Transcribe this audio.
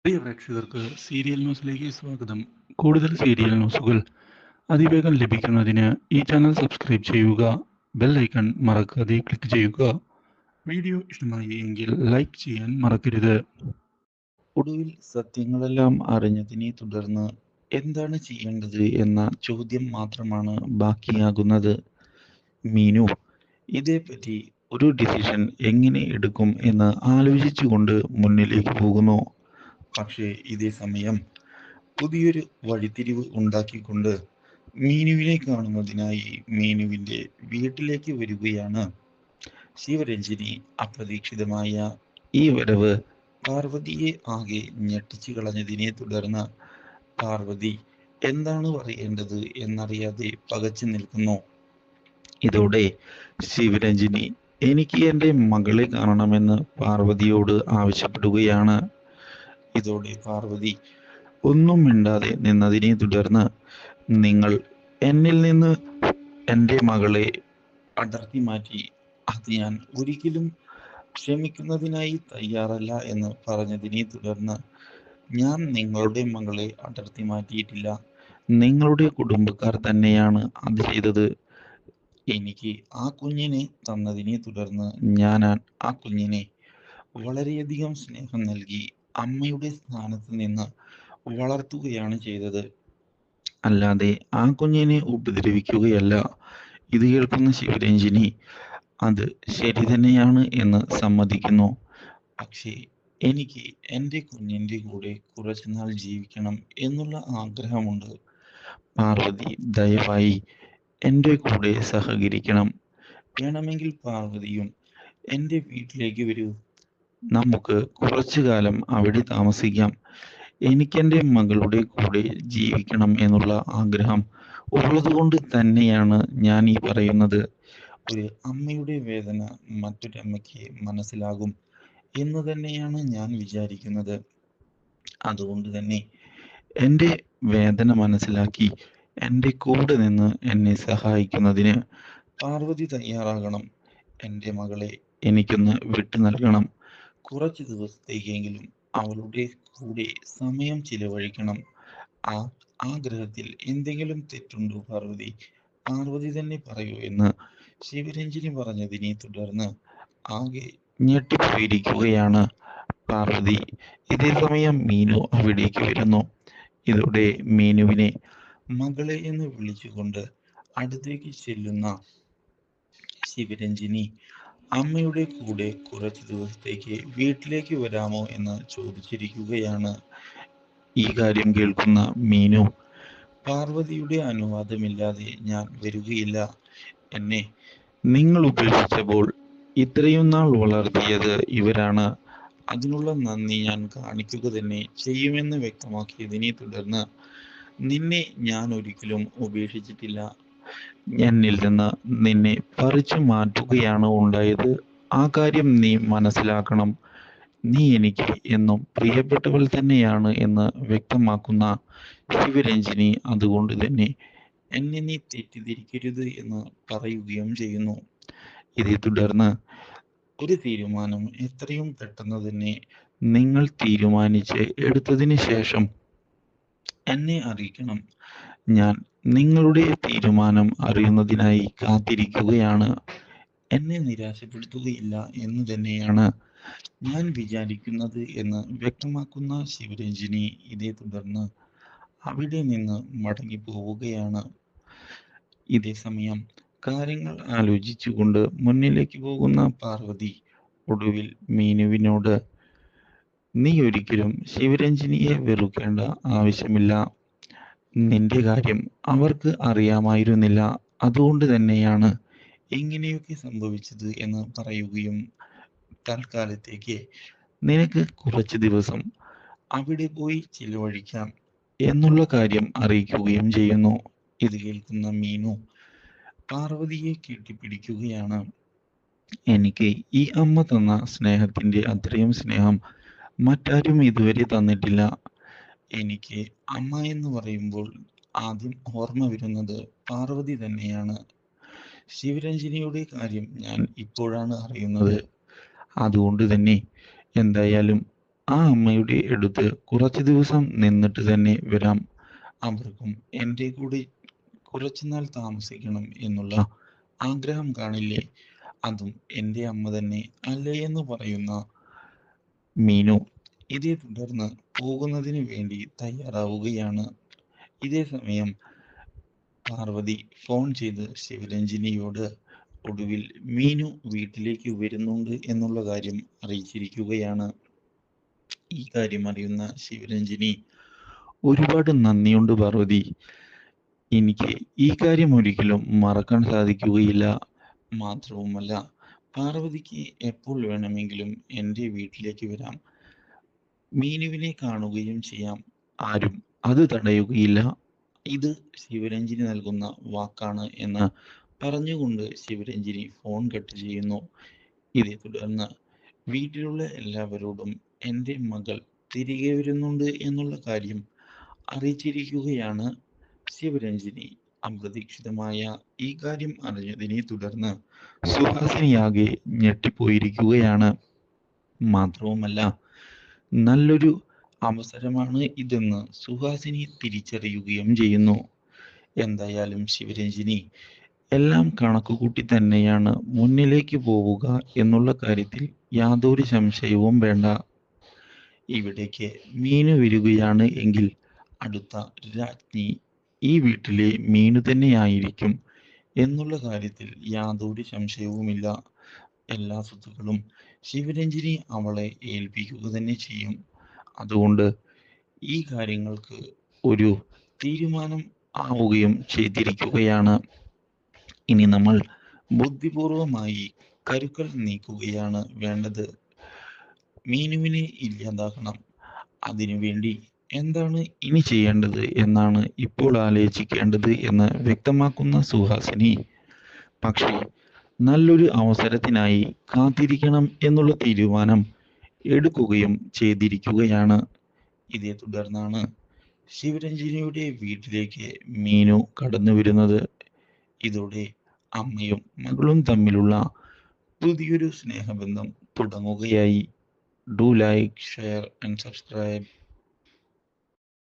പ്രിയ പ്രേക്ഷകർക്ക് സീരിയൽ ന്യൂസിലേക്ക് സ്വാഗതം. കൂടുതൽ സീരിയൽ ന്യൂസുകൾ അതിവേഗം ലഭിക്കുന്നതിന് ഈ ചാനൽ സബ്സ്ക്രൈബ് ചെയ്യുക. ബെൽ ഐക്കൺ മറക്കാതെ ക്ലിക്ക് ചെയ്യുക. വീഡിയോ ഇഷ്ടമായി എങ്കിൽ ലൈക്ക് ചെയ്യാൻ മറക്കരുത്. ഒടുവിൽ സത്യങ്ങളെല്ലാം അറിഞ്ഞതിനെ തുടർന്ന് എന്താണ് ചെയ്യേണ്ടത് എന്ന ചോദ്യം മാത്രമാണ് ബാക്കിയാകുന്നത്. മീനു ഇതേപ്പറ്റി ഒരു ഡിസിഷൻ എങ്ങനെ എടുക്കും എന്ന് ആലോചിച്ചുകൊണ്ട് മുന്നിലേക്ക് പോകുന്നു. പക്ഷേ ഇതേ സമയം പുതിയൊരു വഴിത്തിരിവ് ഉണ്ടാക്കിക്കൊണ്ട് മീനുവിനെ കാണുന്നതിനായി മീനുവിൻ്റെ വീട്ടിലേക്ക് വരികയാണ് ശിവരഞ്ജിനി. അപ്രതീക്ഷിതമായ ഈ വരവ് പാർവതിയെ ആകെ ഞെട്ടിച്ചു കളഞ്ഞതിനെ തുടർന്ന് പാർവതി എന്താണ് പറയേണ്ടത് എന്നറിയാതെ പകച്ചു നിൽക്കുന്നു. ഇതോടെ ശിവരഞ്ജിനി എനിക്ക് എൻ്റെ മകളെ കാണണമെന്ന് പാർവതിയോട് ആവശ്യപ്പെടുകയാണ്. ഇതോടെ പാർവതി ഒന്നും മിണ്ടാതെ നിന്നതിനെ തുടർന്ന് നിങ്ങൾ എന്നിൽ നിന്ന് എൻ്റെ മകളെ അടർത്തി മാറ്റി, അത് ഞാൻ ഒരിക്കലും ക്ഷമിക്കുന്നതിനായി തയ്യാറല്ല എന്ന് പറഞ്ഞതിനെ തുടർന്ന് ഞാൻ നിങ്ങളുടെ മകളെ അടർത്തി മാറ്റിയിട്ടില്ല, നിങ്ങളുടെ കുടുംബക്കാർ തന്നെയാണ് അത് ചെയ്തത്. എനിക്ക് ആ കുഞ്ഞിനെ തന്നതിനെ തുടർന്ന് ഞാൻ ആ കുഞ്ഞിനെ വളരെയധികം സ്നേഹം നൽകി അമ്മയുടെ സ്ഥാനത്ത് നിന്ന് വളർത്തുകയാണ് ചെയ്തത്, അല്ലാതെ ആ കുഞ്ഞിനെ ഉപദ്രവിക്കുകയല്ല. ഇത് കേൾക്കുന്ന ശിവരഞ്ജിനി അത് ശരി തന്നെയാണ് എന്ന് സമ്മതിക്കുന്നു. പക്ഷേ എനിക്ക് എൻ്റെ കുഞ്ഞിൻ്റെ കൂടെ കുറച്ചുനാൾ ജീവിക്കണം എന്നുള്ള ആഗ്രഹമുണ്ട്. പാർവതി ദയവായി എൻ്റെ കൂടെ സഹകരിക്കണം. വേണമെങ്കിൽ പാർവതിയും എൻ്റെ വീട്ടിലേക്ക് വരൂ. നമുക്ക് കുറച്ചു കാലം അവിടെ താമസിക്കാം. എനിക്കെൻ്റെ മകളുടെ കൂടെ ജീവിക്കണം എന്നുള്ള ആഗ്രഹം ഉള്ളതുകൊണ്ട് തന്നെയാണ് ഞാൻ ഈ പറയുന്നത്. ഒരു അമ്മയുടെ വേദന മറ്റൊരമ്മയ്ക്ക് മനസ്സിലാകും എന്ന് തന്നെയാണ് ഞാൻ വിചാരിക്കുന്നത്. അതുകൊണ്ട് തന്നെ എൻ്റെ വേദന മനസ്സിലാക്കി എൻ്റെ കൂടെ നിന്ന് എന്നെ സഹായിക്കുന്നതിന് പാർവതി തയ്യാറാകണം. എൻ്റെ മകളെ എനിക്കൊന്ന് വിട്ടു നൽകണം. കുറച്ച് ദിവസത്തേക്കെങ്കിലും അവളുടെ കൂടെ സമയം ചിലവഴിക്കണം. ആ ആഗ്രഹത്തിൽ എന്തെങ്കിലും തെറ്റുണ്ടോ പാർവതി? പാർവതി തന്നെ പറയൂ എന്ന് ശിവരഞ്ജിനി പറഞ്ഞതിനെ തുടർന്ന് ആകെ ഞെട്ടിപ്പോയിരിക്കുകയാണ് പാർവതി. ഇതേ സമയം മീനു അവിടേക്ക് വരുന്നു. ഇതോടെ മീനുവിനെ മകളെ എന്ന് വിളിച്ചുകൊണ്ട് അടുത്തേക്ക് ചെല്ലുന്ന ശിവരഞ്ജിനി അമ്മയുടെ കൂടെ കുറച്ച് ദിവസത്തേക്ക് വീട്ടിലേക്ക് വരാമോ എന്ന് ചോദിച്ചിരിക്കുകയാണ്. ഈ കാര്യം കേൾക്കുന്ന മീനു പാർവതിയുടെ അനുവാദമില്ലാതെ ഞാൻ വരികയില്ല. എന്നെ നിങ്ങൾ ഉപേക്ഷിച്ചപ്പോൾ ഇത്രയും നാൾ വളർത്തിയത് ഇവരാണ്. അതിനുള്ള നന്ദി ഞാൻ കാണിക്കുക തന്നെ ചെയ്യുമെന്ന് വ്യക്തമാക്കിയതിനെ തുടർന്ന് നിന്നെ ഞാൻ ഒരിക്കലും ഉപേക്ഷിച്ചിട്ടില്ല. എന്നിൽ നിന്ന് നിന്നെ പറിച്ചു മാറ്റുകയാണ് ഉണ്ടായത്. ആ കാര്യം നീ മനസ്സിലാക്കണം. നീ എനിക്ക് എന്നും പ്രിയപ്പെട്ടവൾ തന്നെയാണ് എന്ന് വ്യക്തമാക്കുന്ന ശിവരഞ്ജിനി അതുകൊണ്ട് തന്നെ എന്നെ നീ തെറ്റിദ്ധരിക്കരുത് എന്ന് പറയുകയും ചെയ്യുന്നു. ഇതേ തുടർന്ന് ഒരു തീരുമാനം എത്രയും പെട്ടെന്ന് തന്നെ നിങ്ങൾ തീരുമാനിച്ച് എടുത്തതിന് ശേഷം എന്നെ അറിയിക്കണം. ഞാൻ നിങ്ങളുടെ തീരുമാനം അറിയുന്നതിനായി കാത്തിരിക്കുകയാണ്. എന്നെ നിരാശപ്പെടുത്തുകയില്ല എന്ന് തന്നെയാണ് ഞാൻ വിചാരിക്കുന്നത് എന്ന് വ്യക്തമാക്കുന്ന ശിവരഞ്ജിനി ഇതേ തുടർന്ന് അവിടെ നിന്ന് മടങ്ങി പോവുകയാണ്. ഇതേ സമയം കാര്യങ്ങൾ ആലോചിച്ചുകൊണ്ട് മുന്നിലേക്ക് പോകുന്ന പാർവതി ഒടുവിൽ മീനുവിനോട് നീ ഒരിക്കലും ശിവരഞ്ജിനിയെ വെറുക്കേണ്ട ആവശ്യമില്ല. നിന്റെ കാര്യം അവർക്ക് അറിയാമായിരുന്നില്ല. അതുകൊണ്ട് തന്നെയാണ് ഇങ്ങനെയൊക്കെ സംഭവിച്ചത് എന്ന് പറയുകയും തൽക്കാലത്തേക്ക് നിനക്ക് കുറച്ച് ദിവസം അവിടെ പോയി ചിലവഴിക്കാം എന്നുള്ള കാര്യം അറിയിക്കുകയും ചെയ്യുന്നു. ഇത് കേൾക്കുന്ന മീനു പാർവതിയെ കെട്ടിപ്പിടിക്കുകയാണ്. എനിക്ക് ഈ അമ്മ തന്ന സ്നേഹത്തിൻ്റെ അത്രയും സ്നേഹം മറ്റാരും ഇതുവരെ തന്നിട്ടില്ല. എനിക്ക് അമ്മ എന്ന് പറയുമ്പോൾ ആദ്യം ഓർമ്മ വരുന്നത് പാർവതി തന്നെയാണ്. ശിവരഞ്ജിനിയുടെ കാര്യം ഞാൻ ഇപ്പോഴാണ് അറിയുന്നത്. അതുകൊണ്ട് തന്നെ എന്തായാലും ആ അമ്മയുടെ അടുത്ത് കുറച്ചു ദിവസം നിന്നിട്ട് തന്നെ വരാം. അവർക്കും എൻ്റെ കൂടെ കുറച്ചുനാൾ താമസിക്കണം എന്നുള്ള ആഗ്രഹം കാണില്ലേ? അതും എൻ്റെ അമ്മ തന്നെ അല്ലേ എന്ന് പറയുന്ന മീനു ഇതേ തുടർന്ന് പോകുന്നതിന് വേണ്ടി തയ്യാറാവുകയാണ്. ഇതേ സമയം പാർവതി ഫോൺ ചെയ്ത് ശിവരഞ്ജിനിയോട് ഒടുവിൽ മീനു വീട്ടിലേക്ക് വരുന്നുണ്ട് എന്നുള്ള കാര്യം അറിയിച്ചിരിക്കുകയാണ്. ഈ കാര്യം അറിയുന്ന ശിവരഞ്ജിനി ഒരുപാട് നന്ദിയുണ്ട് പാർവതി. എനിക്ക് ഈ കാര്യം ഒരിക്കലും മറക്കാൻ സാധിക്കുകയില്ല. മാത്രവുമല്ല, പാർവതിക്ക് എപ്പോൾ വേണമെങ്കിലും എൻ്റെ വീട്ടിലേക്ക് വരാം. മീനുവിനെ കാണുകയും ചെയ്യാം. ആരും അത് തടയുകയില്ല. ഇത് ശിവരഞ്ജിനി നൽകുന്ന വാക്കാണ് എന്ന് പറഞ്ഞുകൊണ്ട് ശിവരഞ്ജിനി ഫോൺ കട്ട് ചെയ്യുന്നു. ഇതേ തുടർന്ന് വീട്ടിലുള്ള എല്ലാവരോടും എൻ്റെ മകൾ തിരികെ വരുന്നുണ്ട് എന്നുള്ള കാര്യം അറിയിച്ചിരിക്കുകയാണ് ശിവരഞ്ജിനി. അപ്രതീക്ഷിതമായ ഈ കാര്യം അറിഞ്ഞതിനെ തുടർന്ന് സുഹാസിനിയാകെ ഞെട്ടിപ്പോയിരിക്കുകയാണ്. മാത്രവുമല്ല, നല്ലൊരു അവസരമാണ് ഇതെന്ന് സുഹാസിനി തിരിച്ചറിയുകയും ചെയ്യുന്നു. എന്തായാലും ശിവരഞ്ജിനി എല്ലാം കണക്കുകൂട്ടി തന്നെയാണ് മുന്നിലേക്ക് പോവുക എന്നുള്ള കാര്യത്തിൽ യാതൊരു സംശയവും വേണ്ട. ഇവിടേക്ക് മീനു വരികയാണ് എങ്കിൽ അടുത്ത രാജ്ഞി ഈ വീട്ടിലെ മീനു തന്നെയായിരിക്കും എന്നുള്ള കാര്യത്തിൽ യാതൊരു സംശയവുമില്ല. എല്ലാ സ്വത്തുക്കളും ശിവരഞ്ജിനി അവളെ ഏൽപ്പിക്കുക തന്നെ ചെയ്യും. അതുകൊണ്ട് ഈ കാര്യങ്ങൾക്ക് ഒരു തീരുമാനം ആവുകയും ചെയ്തിരിക്കുകയാണ്. ഇനി നമ്മൾ ബുദ്ധിപൂർവമായി കരുക്കൾ നീക്കുകയാണ് വേണ്ടത്. മീനുവിനെ ഇല്ലാതാക്കണം. അതിനുവേണ്ടി എന്താണ് ഇനി ചെയ്യേണ്ടത് എന്നാണ് ഇപ്പോൾ ആലോചിക്കേണ്ടത് എന്ന് വ്യക്തമാക്കുന്ന സുഹാസിനി. പക്ഷേ നല്ലൊരു അവസരത്തിനായി കാത്തിരിക്കണം എന്നുള്ള തീരുമാനം എടുക്കുകയും ചെയ്തിരിക്കുകയാണ്. ഇതേ തുടർന്നാണ് ശിവരഞ്ജിനിയുടെ വീട്ടിലേക്ക് മീനു കടന്നു വരുന്നത്. ഇതോടെ അമ്മയും മകളും തമ്മിലുള്ള പുതിയൊരു സ്നേഹബന്ധം തുടങ്ങുകയായി. Do like, share and subscribe.